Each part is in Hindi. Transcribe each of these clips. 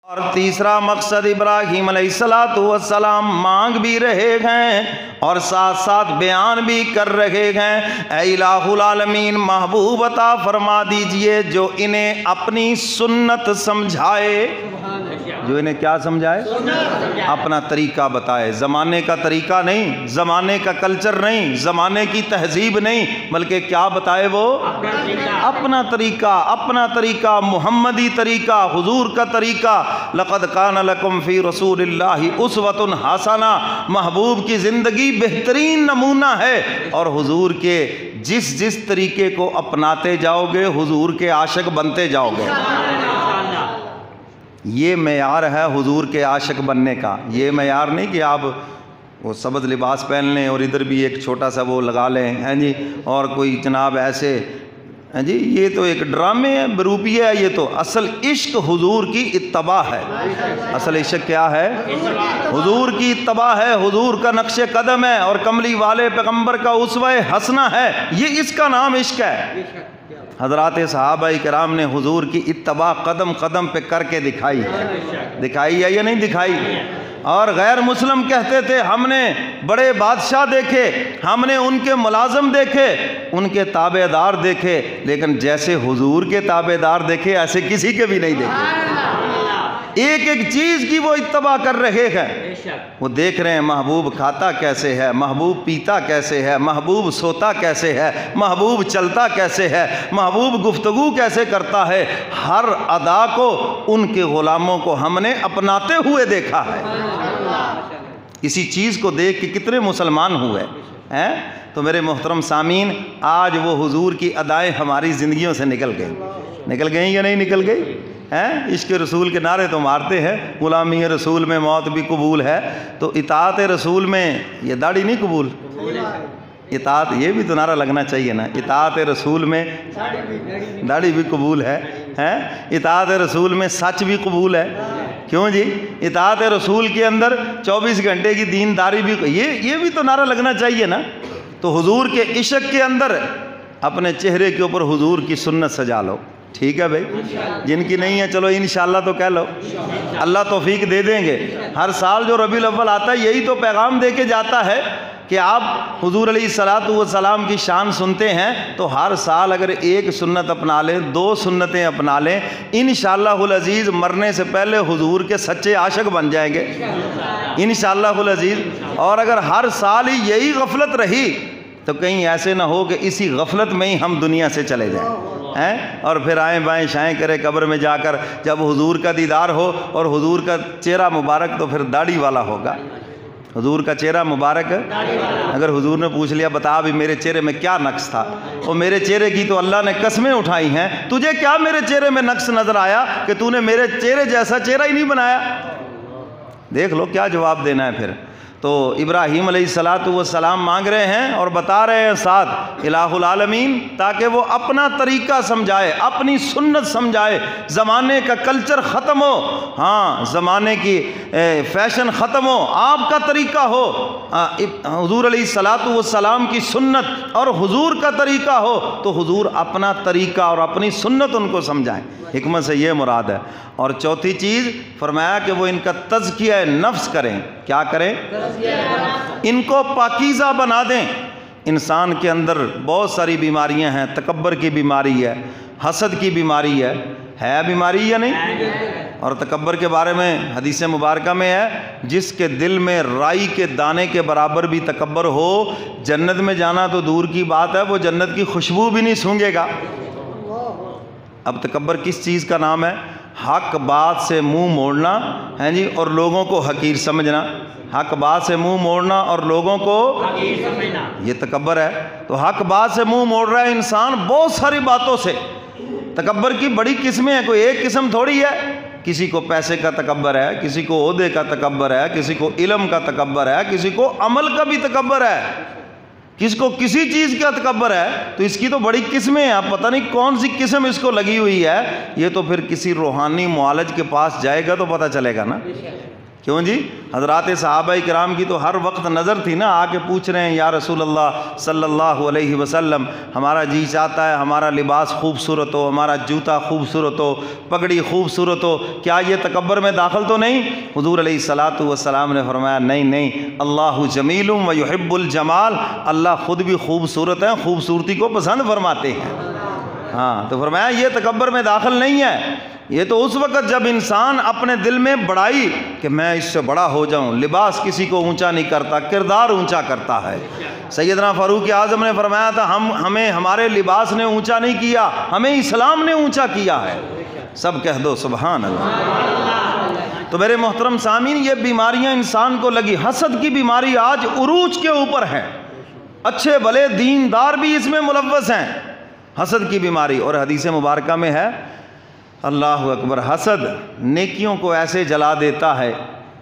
और तीसरा मकसद इब्राहीम अलैहिस्सलाम मांग भी रहे हैं और साथ साथ बयान भी कर रहे हैं, ऐ इलाहुल आलमीन महबूब अता फरमा दीजिए जो इन्हें अपनी सुन्नत समझाए, जो इन्हें क्या समझाए, अपना तरीका बताए। ज़माने का तरीका नहीं, ज़माने का कल्चर नहीं, ज़माने की तहजीब नहीं, बल्कि क्या बताए वो, अपना तरीका, अपना तरीका, मुहम्मदी तरीका, हुजूर का तरीका। लक़द कान लकुम फ़ी रसूलिल्लाहि उस्वतुन हसना, महबूब की ज़िंदगी बेहतरीन नमूना है और हुजूर के जिस जिस तरीके को अपनाते जाओगे हुजूर के आशिक बनते जाओगे। ये मेयार है हुजूर के आशिक बनने का। ये मेयार नहीं कि आप वो सबज लिबास पहन लें और इधर भी एक छोटा सा वो लगा लें, हैं जी, और कोई जनाब ऐसे, हैं जी, ये तो एक ड्रामे है, बरूपिया है। ये तो असल इश्क हुजूर की इत्तबा है। असल इश्क क्या है, हुजूर की इत्तबा है, हुजूर का नक्शे कदम है और कमली वाले पैगंबर का उसवा हसना है। ये इसका नाम इश्क है। हज़रात सहाबा किराम ने हुजूर की इत्तबा कदम कदम पे करके दिखाई, दिखाई है या नहीं दिखाई। और गैर मुस्लिम कहते थे हमने बड़े बादशाह देखे, हमने उनके मुलाजम देखे, उनके ताबेदार देखे, लेकिन जैसे हुजूर के ताबेदार देखे ऐसे किसी के भी नहीं देखे। एक एक चीज़ की वो इत्तबा कर रहे हैं। वो देख रहे हैं महबूब खाता कैसे है, महबूब पीता कैसे है, महबूब सोता कैसे है, महबूब चलता कैसे है, महबूब गुफ्तगू कैसे करता है। हर अदा को उनके ग़ुलामों को हमने अपनाते हुए देखा है। इसी चीज़ को देख के कितने मुसलमान हुए हैं। तो मेरे मोहतरम सामीन, आज वो हुजूर की अदाएँ हमारी ज़िंदगियों से निकल गई या नहीं निकल गई हैं। इश्क रसूल के नारे तो मारते हैं, गुलामी रसूल में मौत भी कबूल है, तो इताअत रसूल में ये दाढ़ी नहीं कबूल, इताअत ये भी तो नारा लगना चाहिए ना, इताअत रसूल में दाढ़ी भी कबूल है, हैं। इताअत रसूल में सच भी कबूल है। क्यों जी, इताअत रसूल के अंदर 24 घंटे की दीनदारी भी, ये भी तो नारा लगना चाहिए ना। तो हुजूर के इश्क के अंदर अपने चेहरे के ऊपर हुजूर की सुन्नत सजा लो, ठीक है भाई। जिनकी नहीं है चलो इंशाल्लाह तो कह लो, अल्लाह तौफीक दे देंगे। हर साल जो रबीउल अव्वल आता है यही तो पैगाम दे के जाता है कि आप हुजूर अलैहिस्सलातु वस्सलाम की शान सुनते हैं तो हर साल अगर एक सुन्नत अपना लें, 2 सुन्नतें अपना लें, इंशाअल्लाहुल अज़ीज़ मरने से पहले हुजूर के सच्चे आशिक बन जाएंगे इंशाअल्लाहुल अज़ीज़। और अगर हर साल ही यही गफलत रही तो कहीं ऐसे ना हो कि इसी गफलत में ही हम दुनिया से चले जाएं हैं और फिर आएँ बाएँ शाएँ करें कब्र में जाकर, जब हुजूर का दीदार हो और हुजूर का चेहरा मुबारक तो फिर दाढ़ी वाला होगा। हुजूर का चेहरा मुबारक, अगर हुजूर ने पूछ लिया बता अभी मेरे चेहरे में क्या नक्श था, और मेरे चेहरे की तो अल्लाह ने कसमें उठाई हैं, तुझे क्या मेरे चेहरे में नक्श नज़र आया कि तूने मेरे चेहरे जैसा चेहरा ही नहीं बनाया। देख लो क्या जवाब देना है फिर। तो इब्राहीम अलैहिस्सलातु वस्सलाम मांग रहे हैं और बता रहे हैं साथ इलाहुल आलमीन, ताकि वो अपना तरीका समझाए, अपनी सुन्नत समझाए। ज़माने का कल्चर ख़त्म हो, हाँ, ज़माने की फैशन ख़त्म हो, आपका तरीका हो। हुजूर अलैहिस्सलातु वस्सलाम की सुन्नत और हुजूर का तरीका हो तो हुजूर अपना तरीका और अपनी सुन्नत उनको समझाएं। हिकमत से ये मुराद है। और चौथी चीज़ फरमाया कि वो इनका तज़किया नफ्स करें। क्या करें? इनको पाकीज़ा बना दें। इंसान के अंदर बहुत सारी बीमारियां हैं, तकब्बर की बीमारी है, हसद की बीमारी है बीमारी या नहीं? और तकब्बर के बारे में हदीस मुबारका में है, जिसके दिल में राई के दाने के बराबर भी तकब्बर हो, जन्नत में जाना तो दूर की बात है, वो जन्नत की खुशबू भी नहीं सूंघेगा। अब तकब्बर किस चीज़ का नाम है? हक बात से मुंह मोड़ना है जी, और लोगों को हकीर समझना। हक बात से मुंह मोड़ना और लोगों को हकीर समझना, ये तकब्बर है। तो हक बात से मुंह मोड़ रहा है इंसान बहुत सारी बातों से। तकब्बर की बड़ी किस्में हैं, कोई एक किस्म थोड़ी है। किसी को पैसे का तकब्बर है, किसी को ओहदे का तकब्बर है, किसी को इल्म का तकब्बर है, किसी को अमल का भी तकब्बर है, किसको किसी चीज़ का तकब्बर है। तो इसकी तो बड़ी किस्में हैं, आप पता नहीं कौन सी किस्म इसको लगी हुई है। ये तो फिर किसी रूहानी मुआलिज के पास जाएगा तो पता चलेगा ना क्यों जी? हज़रात सहाबाए किराम की तो हर वक्त नज़र थी ना, आके पूछ रहे हैं या रसूल अल्लाह सल्लल्लाहु अलैहि वसल्लम, हमारा जी चाहता है हमारा लिबास खूबसूरत हो, हमारा जूता खूबसूरत हो, पगड़ी खूबसूरत हो, क्या ये तकब्बर में दाखिल तो नहीं? हुज़ूर अलैहिस्सलातु वस्सलाम ने फरमाया नहीं नहीं, अल्लाहु जमीलुम व युहिब्बुल जमाल, अल्लाह ख़ुद भी खूबसूरत है, खूबसूरती को पसंद फरमाते हैं। हाँ, तो फरमाया ये तकब्बर में दाखिल नहीं है। ये तो उस वक़्त जब इंसान अपने दिल में बड़ाई कि मैं इससे बड़ा हो जाऊं, लिबास किसी को ऊंचा नहीं करता, किरदार ऊंचा करता है। सैयदना फ़ारूक आज़म ने फरमाया था हमें हमारे लिबास ने ऊंचा नहीं किया, हमें इस्लाम ने ऊंचा किया है। सब कह दो सुभान अल्लाह। तो मेरे मोहतरम सामीन, ये बीमारियां इंसान को लगी, हसद की बीमारी आज उरूज के ऊपर है, अच्छे भले दीनदार भी इसमें मुलव्वस हैं, हसद की बीमारी। और हदीस मुबारक में है, अल्लाह अकबर, हसद नेकियों को ऐसे जला देता है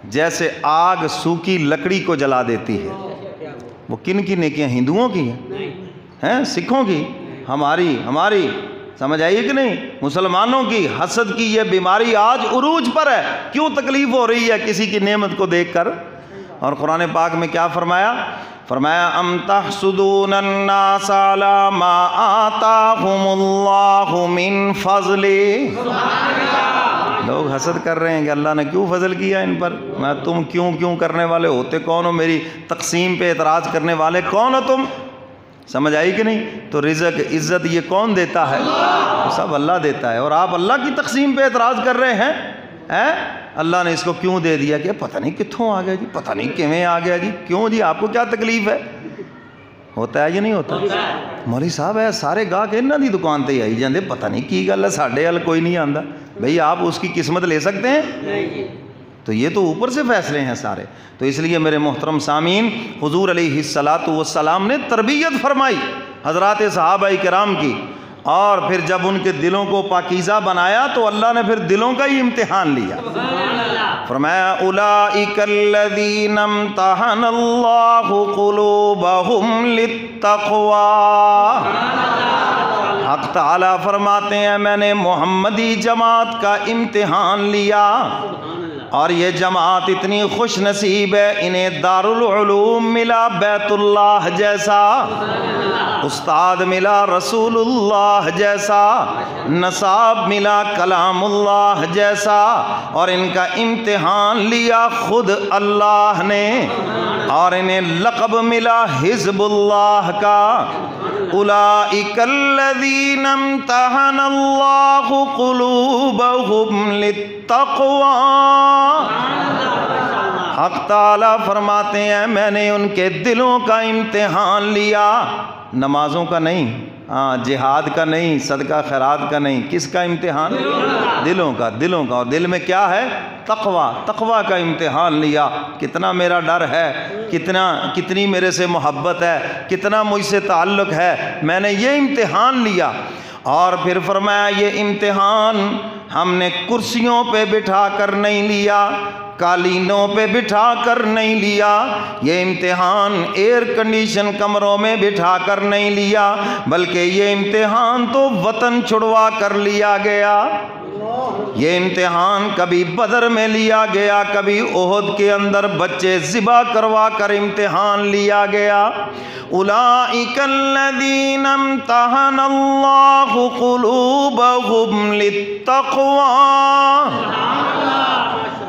जैसे आग सूखी लकड़ी को जला देती है। वो किन की नेकियां? हिंदुओं की हैं, सिखों की, हमारी समझ आइए कि नहीं? मुसलमानों की हसद की ये बीमारी आज उरूज पर है। क्यों तकलीफ हो रही है किसी की नेमत को देखकर? और कुरान पाक में क्या फरमाया? फरमाया अम तहसुदूनन नास अला मा आताहुमुल्लाहु मिन फज़ली। लोग हसद कर रहे हैं कि अल्लाह ने क्यों फजल किया इन पर। मैं तुम क्यों करने वाले होते कौन हो? मेरी तकसीम पे एतराज़ करने वाले कौन हो तुम? समझ आई कि नहीं? तो रिज़्क़ इज़्ज़त ये कौन देता है? तो सब अल्लाह देता है। और आप अल्लाह की तकसीम पे एतराज़ कर रहे हैं, अल्लाह ने इसको क्यों दे दिया? कि पता नहीं कित्थों आ गया जी, पता नहीं किवें आ गया जी। क्यों जी? आपको क्या तकलीफ़ है? होता है या नहीं होता? मौलवी साहब है सारे गाहक इन्हां दी दुकान ते आई जांदे, पता नहीं की गल है, साडे हल कोई नहीं आंदा। भाई आप उसकी किस्मत ले सकते हैं? तो ये तो ऊपर से फैसले हैं सारे। तो इसलिए मेरे मोहतरम सामीन, हुज़ूर अलैहिस्सलातु वस्सलाम ने तरबियत फरमाई हज़रात सहाबाए किराम की, और फिर जब उनके दिलों को पाकीज़ा बनाया तो अल्लाह ने फिर दिलों का ही इम्तिहान लिया। फरमाया उलाइकल्लज़ीना इम्तहनल्लाहु क़ुलूबहुम लित्तक़वा। हक़ तआला फरमाते हैं मैंने मोहम्मदी जमात का इम्तिहान लिया, और ये जमात इतनी खुश नसीब है, इन्हें दारुल उलूम मिला बैतुल्लाह जैसा, उस्ताद मिला रसूलुल्लाह जैसा, नसाब मिला कलामुल्लाह जैसा, और इनका इम्तिहान लिया खुद अल्लाह ने, और इन्हें लक़ब मिला हिज़्बुल्लाह का। उलाइकल्लज़ीना इम्तहनल्लाहु क़ुलूबहुम लित्तक़वा। हक़ ताला फरमाते हैं मैंने उनके दिलों का इम्तिहान लिया, नमाज़ों का नहीं, जिहाद का नहीं, सदका खैरात का नहीं, किसका इम्तिहान? दिलों का। और दिल में क्या है? तक़वा का इम्तिहान लिया। कितना मेरा डर है, कितनी मेरे से मोहब्बत है, कितना मुझसे ताल्लुक़ है, मैंने ये इम्तिहान लिया। और फिर फरमाया ये इम्तिहान हमने कुर्सियों पे बिठा कर नहीं लिया, कालीनों पे बिठा कर नहीं लिया, ये इम्तिहान एयर कंडीशन कमरों में बिठा कर नहीं लिया, बल्कि ये इम्तिहान तो वतन छुड़वा कर लिया गया। ये इम्तिहान कभी बदर में लिया गया, कभी ओहद के अंदर बच्चे ज़िबा करवा कर इम्तिहान लिया गया। उलाइकल्लज़ीना इम्तहनल्लाहु क़ुलूबहुम लित्तक़वा।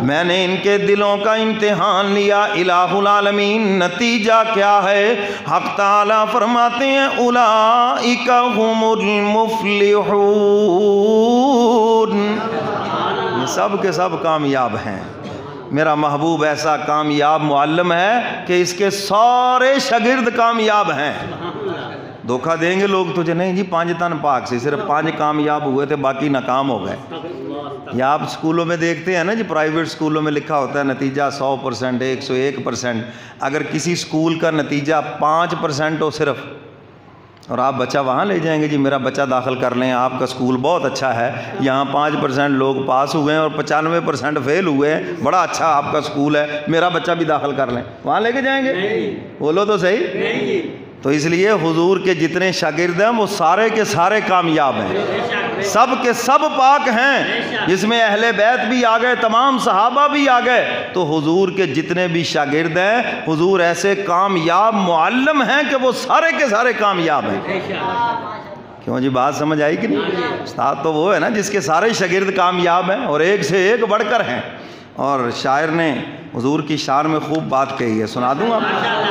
मैंने इनके दिलों का इम्तिहान लिया। इलाहुल आलमीन नतीजा क्या है? हक़ ताला फरमाते हैं उलाइका हुमुल मुफ़्लिहून। सब के सब कामयाब हैं। मेरा महबूब ऐसा कामयाब मुअल्लिम है कि इसके सारे शागिर्द कामयाब हैं। धोखा देंगे लोग तुझे, नहीं जी 5 तन पाक से सिर्फ 5 कामयाब हुए थे, बाकी नाकाम हो गए। या आप स्कूलों में देखते हैं ना जी, प्राइवेट स्कूलों में लिखा होता है नतीजा 100%, 101%। अगर किसी स्कूल का नतीजा 5% हो सिर्फ, और आप बच्चा वहाँ ले जाएंगे जी मेरा बच्चा दाखिल कर लें, आपका स्कूल बहुत अच्छा है, यहाँ 5% लोग पास हुए हैं और 95% फेल हुए हैं, बड़ा अच्छा आपका स्कूल है, मेरा बच्चा भी दाखिल कर लें, वहाँ लेके जाएंगे? बोलो तो सही। तो इसलिए हुजूर के जितने शागिर्द हैं वो सारे के सारे कामयाब हैं। सब के सब पाक हैं, जिसमें अहले बैत भी आ गए, तमाम सहाबा भी आ गए। तो हुजूर के जितने भी शागिर्द हैं, हुजूर ऐसे कामयाब मुअल्लिम हैं कि वो सारे के सारे कामयाब हैं। क्यों जी, बात समझ आई कि नहीं? उस्ताद तो वो है ना जिसके सारे शागिर्द कामयाब हैं और एक से एक बढ़कर हैं। और शायर ने हुजूर की शान में खूब बात कही है, सुना दूँ आपको।